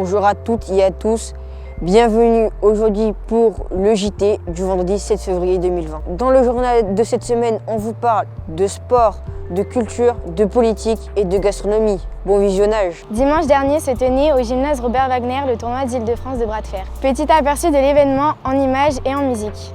Bonjour à toutes et à tous, bienvenue aujourd'hui pour le JT du vendredi 7 février 2020. Dans le journal de cette semaine, on vous parle de sport, de culture, de politique et de gastronomie. Bon visionnage. Dimanche dernier se tenait au gymnase Robert Wagner le tournoi d'Île-de-France de bras de fer. Petit aperçu de l'événement en images et en musique.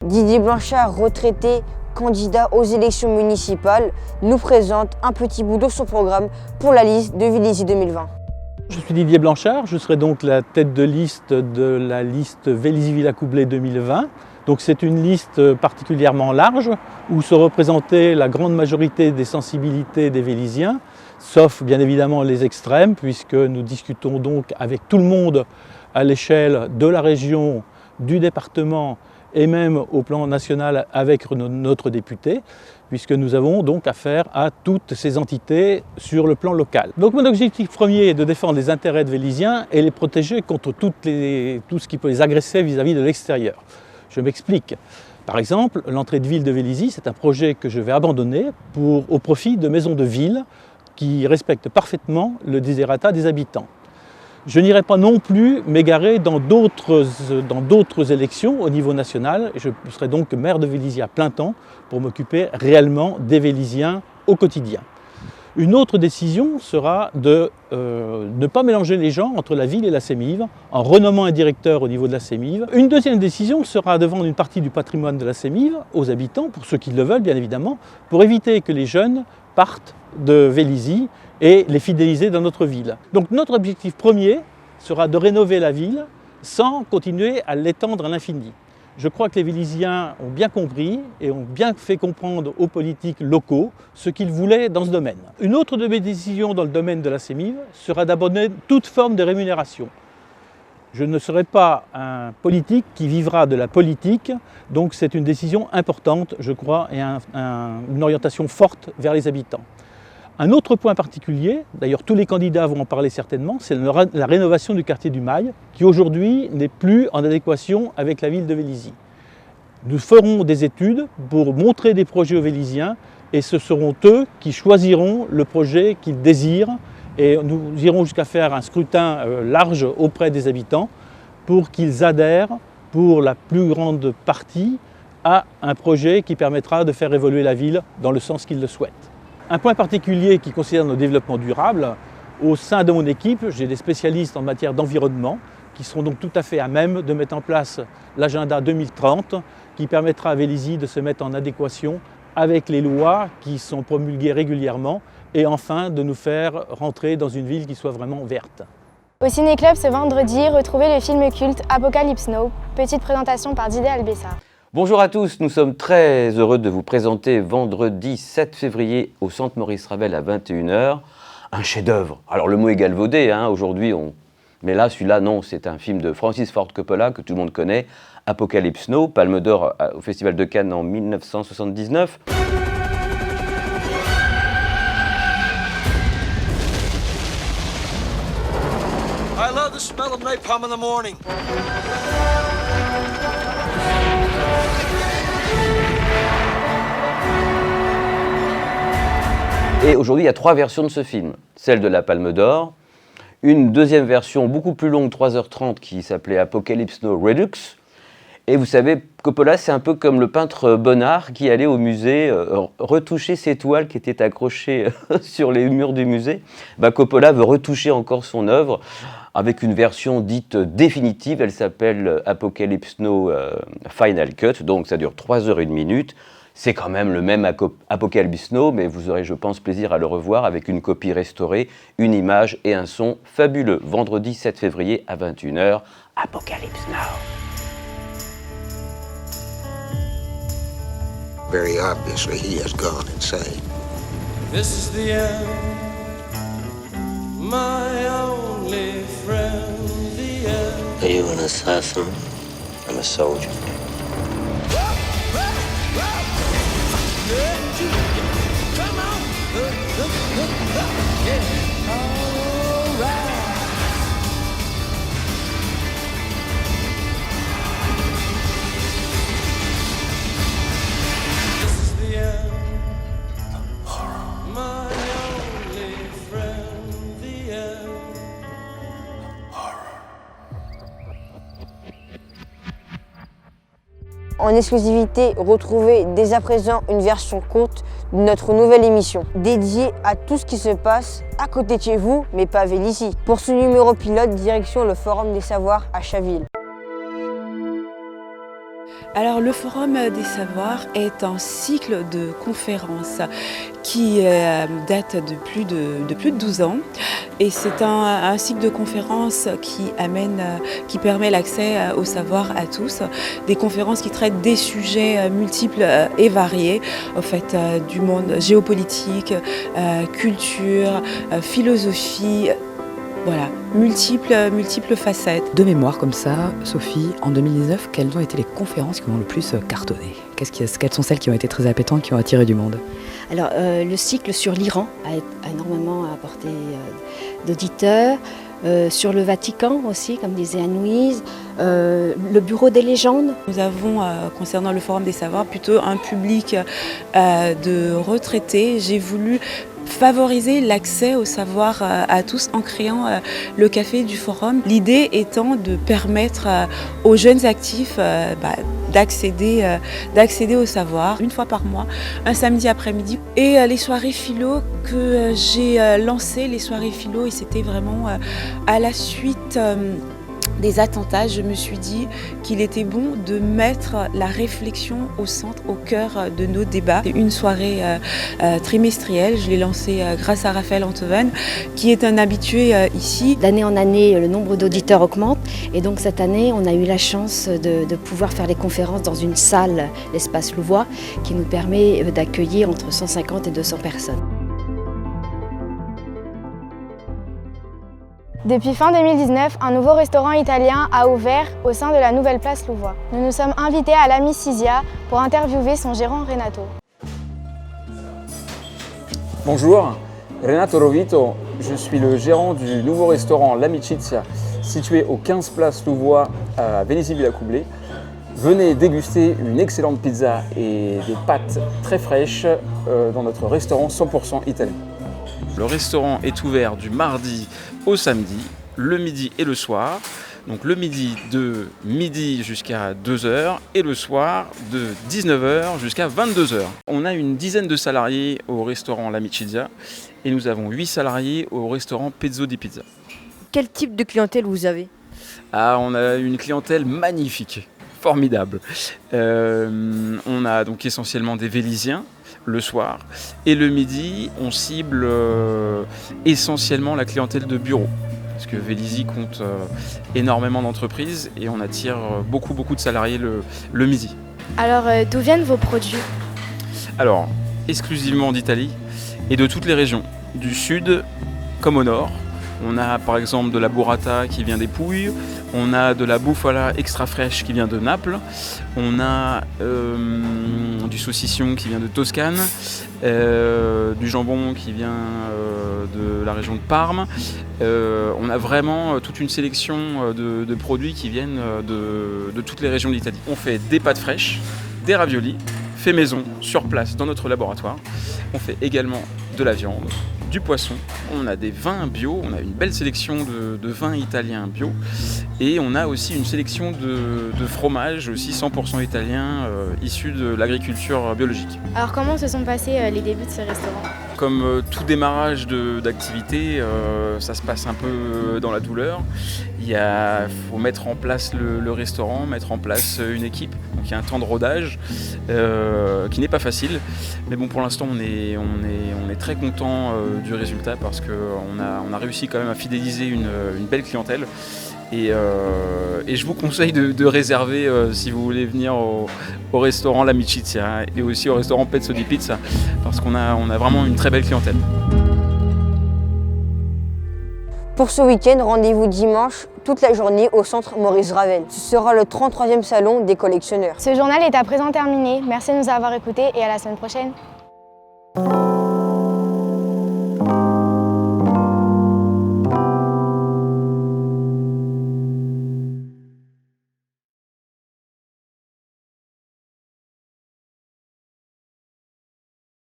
Didier Blanchard, retraité, candidat aux élections municipales, nous présente un petit bout de son programme pour la liste de Vélizy 2020. Je suis Didier Blanchard, je serai donc la tête de liste de la liste Vélizy-Villacoublay 2020. Donc c'est une liste particulièrement large où se représentait la grande majorité des sensibilités des Vélysiens, sauf bien évidemment les extrêmes, puisque nous discutons donc avec tout le monde à l'échelle de la région, du département et même au plan national avec notre député, puisque nous avons donc affaire à toutes ces entités sur le plan local. Donc mon objectif premier est de défendre les intérêts de Vélysiens et les protéger contre tout ce qui peut les agresser vis-à-vis de l'extérieur. Je m'explique. Par exemple, l'entrée de ville de Vélizy, c'est un projet que je vais abandonner au profit de maisons de ville qui respectent parfaitement le desiderata des habitants. Je n'irai pas non plus m'égarer dans d'autres élections au niveau national. Je serai donc maire de Vélizy à plein temps pour m'occuper réellement des Vélysiens au quotidien. Une autre décision sera de ne pas mélanger les gens entre la ville et la Sémive en renommant un directeur au niveau de la Sémive. Une deuxième décision sera de vendre une partie du patrimoine de la Sémive aux habitants, pour ceux qui le veulent bien évidemment, pour éviter que les jeunes partent de Vélizy et les fidéliser dans notre ville. Donc notre objectif premier sera de rénover la ville sans continuer à l'étendre à l'infini. Je crois que les Vélysiens ont bien compris et ont bien fait comprendre aux politiques locaux ce qu'ils voulaient dans ce domaine. Une autre de mes décisions dans le domaine de la Sémive sera d'abandonner toute forme de rémunération. Je ne serai pas un politique qui vivra de la politique, donc c'est une décision importante, je crois, et une orientation forte vers les habitants. Un autre point particulier, d'ailleurs tous les candidats vont en parler certainement, c'est la rénovation du quartier du Mail, qui aujourd'hui n'est plus en adéquation avec la ville de Vélizy. Nous ferons des études pour montrer des projets aux Vélysiens et ce seront eux qui choisiront le projet qu'ils désirent et nous irons jusqu'à faire un scrutin large auprès des habitants pour qu'ils adhèrent pour la plus grande partie à un projet qui permettra de faire évoluer la ville dans le sens qu'ils le souhaitent. Un point particulier qui concerne le développement durable, au sein de mon équipe, j'ai des spécialistes en matière d'environnement qui seront donc tout à fait à même de mettre en place l'agenda 2030 qui permettra à Vélizy de se mettre en adéquation avec les lois qui sont promulguées régulièrement et enfin de nous faire rentrer dans une ville qui soit vraiment verte. Au Ciné-Club ce vendredi, retrouvez le film culte Apocalypse Now. Petite présentation par Didier Albessard. Bonjour à tous, nous sommes très heureux de vous présenter vendredi 7 février au Centre Maurice Ravel à 21 h un chef-d'œuvre. Alors le mot est galvaudé, aujourd'hui, mais là, celui-là, non, c'est un film de Francis Ford Coppola que tout le monde connaît, Apocalypse Now, Palme d'Or au Festival de Cannes en 1979. I love the smell of napalm in the morning. Et aujourd'hui, il y a 3 versions de ce film. Celle de la Palme d'Or, une deuxième version beaucoup plus longue, 3h30, qui s'appelait Apocalypse Now Redux, Et vous savez, Coppola, c'est un peu comme le peintre Bonnard qui allait au musée retoucher ses toiles qui étaient accrochées sur les murs du musée. Coppola veut retoucher encore son œuvre avec une version dite définitive. Elle s'appelle Apocalypse Now Final Cut, donc ça dure 3 heures 1 minute. C'est quand même le même Apocalypse Now, mais vous aurez, je pense, plaisir à le revoir avec une copie restaurée, une image et un son fabuleux. Vendredi 7 février à 21h, Apocalypse Now. Very obviously, he has gone insane. This is the end, my only friend, the end. Are you an assassin? I'm a soldier. Come on! Yeah. All right. This is the end. My only friend, the end. En exclusivité, retrouvez dès à présent une version courte de notre nouvelle émission, dédiée à tout ce qui se passe à côté de chez vous, mais pas à Vélizy. Pour ce numéro pilote, direction le Forum des Savoirs à Chaville. Alors le Forum des Savoirs est un cycle de conférences qui date de plus de 12 ans et c'est un cycle de conférences qui permet l'accès au savoir à tous, des conférences qui traitent des sujets multiples et variés, en fait du monde géopolitique, culture, philosophie. Voilà, multiples facettes. De mémoire comme ça, Sophie, en 2019, quelles ont été les conférences qui ont le plus cartonné ? Quelles sont celles qui ont été très appétantes, qui ont attiré du monde ? Alors, le cycle sur l'Iran a énormément apporté d'auditeurs. Sur le Vatican aussi, comme disait Anne-Louise, le Bureau des légendes. Nous avons, concernant le Forum des Savoirs, plutôt un public de retraités. J'ai voulu favoriser l'accès au savoir à tous en créant le café du forum. L'idée étant de permettre aux jeunes actifs d'accéder au savoir une fois par mois, un samedi après-midi. Et les soirées philo que j'ai lancées, les soirées philo, et c'était vraiment à la suite des attentats, je me suis dit qu'il était bon de mettre la réflexion au centre, au cœur de nos débats. C'est une soirée trimestrielle, je l'ai lancée grâce à Raphaël Antoven, qui est un habitué ici. D'année en année, le nombre d'auditeurs augmente et donc cette année, on a eu la chance de pouvoir faire les conférences dans une salle, l'espace Louvois, qui nous permet d'accueillir entre 150 et 200 personnes. Depuis fin 2019, un nouveau restaurant italien a ouvert au sein de la nouvelle place Louvois. Nous nous sommes invités à l'Amicizia pour interviewer son gérant Renato. Bonjour, Renato Rovito, je suis le gérant du nouveau restaurant l'Amicizia, situé au 15 place Louvois à Vélizy-Villacoublay. Venez déguster une excellente pizza et des pâtes très fraîches dans notre restaurant 100% italien. Le restaurant est ouvert du mardi au samedi, le midi et le soir. Donc le midi de midi jusqu'à 2h et le soir de 19h jusqu'à 22h. On a une dizaine de salariés au restaurant l'Amicizia et nous avons 8 salariés au restaurant Pezzo di Pizza. Quel type de clientèle vous avez ? On a une clientèle magnifique, formidable. On a donc essentiellement des Véliziens le soir et le midi on cible essentiellement la clientèle de bureau parce que Vélizy compte énormément d'entreprises et on attire beaucoup de salariés le midi. Alors d'où viennent vos produits ? Alors exclusivement d'Italie et de toutes les régions, du sud comme au nord. On a par exemple de la burrata qui vient des Pouilles, on a de la bufala extra fraîche qui vient de Naples, on a du saucisson qui vient de Toscane, du jambon qui vient de la région de Parme. On a vraiment toute une sélection de produits qui viennent de toutes les régions d'Italie. On fait des pâtes fraîches, des raviolis, fait maison, sur place dans notre laboratoire. On fait également de la viande, du poisson, on a des vins bio, on a une belle sélection de vins italiens bio et on a aussi une sélection de fromages aussi 100% italiens issus de l'agriculture biologique. Alors comment se sont passés les débuts de ce restaurant ? Comme tout démarrage d'activité, ça se passe un peu dans la douleur. Il faut mettre en place le restaurant, mettre en place une équipe. Donc il y a un temps de rodage qui n'est pas facile. Mais bon, pour l'instant, on est très content du résultat parce qu'on a réussi quand même à fidéliser une belle clientèle. Et je vous conseille de réserver si vous voulez venir au restaurant L'Amicizia et aussi au restaurant Pezzo di Pizza parce qu'on a vraiment une très belle clientèle. Pour ce week-end, rendez-vous dimanche toute la journée au centre Maurice Ravel. Ce sera le 33e salon des collectionneurs. Ce journal est à présent terminé. Merci de nous avoir écoutés et à la semaine prochaine.